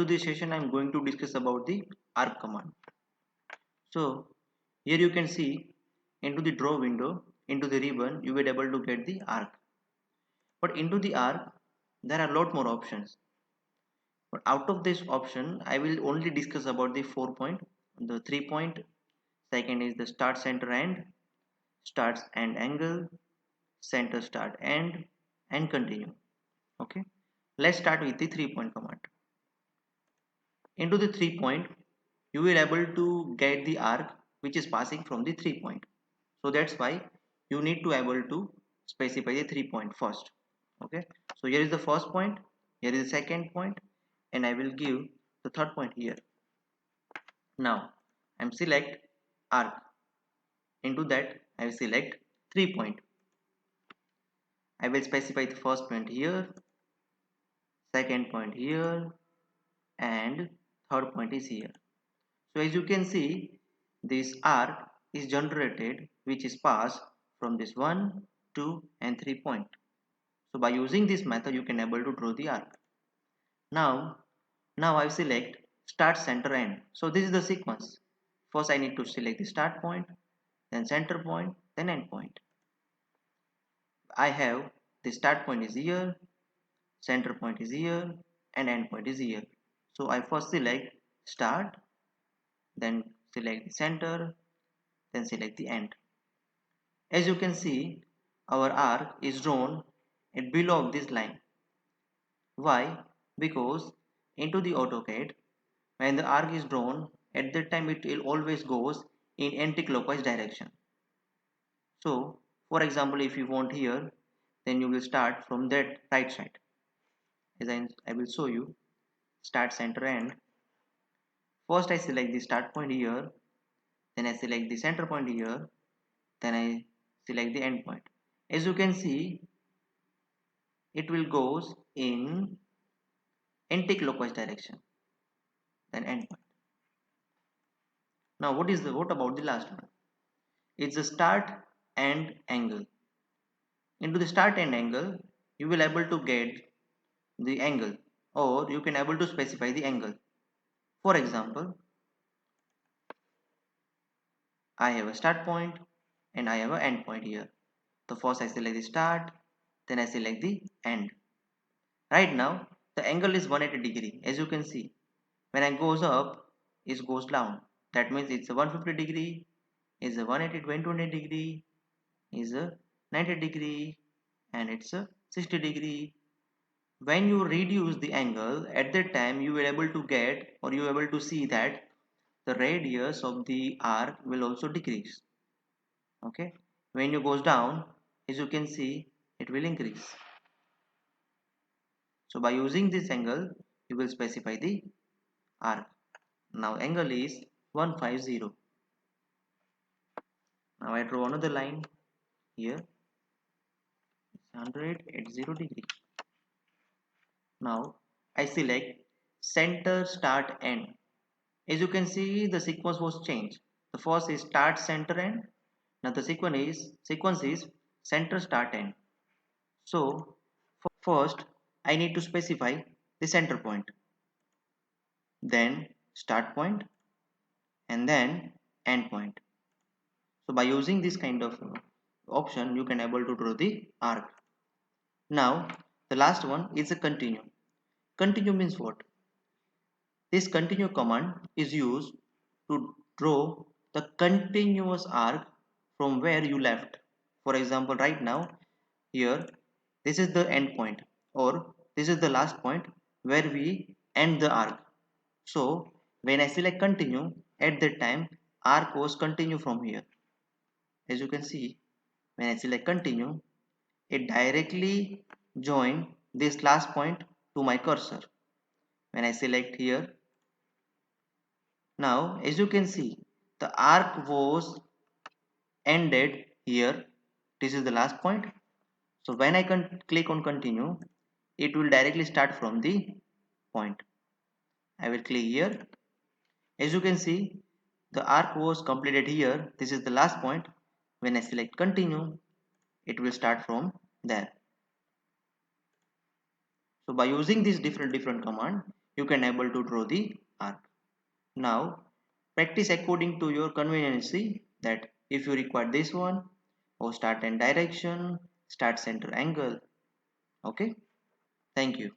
this session I am going to discuss about the arc command. So here you can see into the draw window, into the ribbon, you will be able to get the arc. But into the arc, there are a lot more options. But out of this option, I will only discuss about the 4 point, the 3 point. Second is the start, center, end, starts and angle, center, start, end, and continue. Okay, let's start with the 3 point command. Into the 3 point, you will able to get the arc which is passing from the 3 point. So that's why you need to able to specify the 3 point first. Okay, so here is the first point, here is the second point, and I will give the third point here. Now I'm select arc. Into that I will select 3 point. I will specify the first point here, second point here, and third point is here. So as you can see, this arc is generated which is passed from this 1, 2 and 3 point. So by using this method you can able to draw the arc. Now I select start, center, end. So this is the sequence. First I need to select the start point, then center point, then end point. I have the start point is here, center point is here, and end point is here. So I first select start, then select the center, then select the end. As you can see, our arc is drawn at below of this line. Why? Because into the AutoCAD, when the arc is drawn, at that time it will always goes in anti-clockwise direction. So, for example, if you want here, then you will start from that right side. As I will show you, start, center, end. First I select the start point here, then I select the center point here, then I select the end point. As you can see, it will goes in anti-clockwise direction, then end point. Now what about the last one? It's the start and angle. Into the start and angle, you will able to get the angle, or you can able to specify the angle. For example, I have a start point and I have an end point here. So first I select the start, then I select the end. Right now the angle is 180 degree. As you can see, when I goes up, it goes down. That means it's a 150 degree, is a 180 220 degree, is a 90 degree, and it's a 60 degree. When you reduce the angle, at that time you will able to get, or you will able to see that the radius of the arc will also decrease. Okay, when you goes down, as you can see, it will increase. So by using this angle, you will specify the arc. Now angle is 150. Now I draw another line here, 100 at 0 degree. Now I select center, start, end. As you can see, the sequence was changed. The first is start, center, end. Now the sequence is center, start, end. So first I need to specify the center point, then start point, and then end point. So by using this kind of option, you can able to draw the arc. Now the last one is a continue. Continue means what? This continue command is used to draw the continuous arc from where you left. For example, right now here this is the end point, or this is the last point where we end the arc. So when I select continue, at that time arc was continue from here. As you can see, when I select continue, it directly join this last point to my cursor. When I select here, now as you can see, the arc was ended here. This is the last point. So when I can click on continue, it will directly start from the point. I will click here. As you can see, the arc was completed here. This is the last point. When I select continue, it will start from there. So by using this different command, you can able to draw the arc. Now practice according to your convenience, that if you require this one, or start and direction, start center angle. Okay, thank you.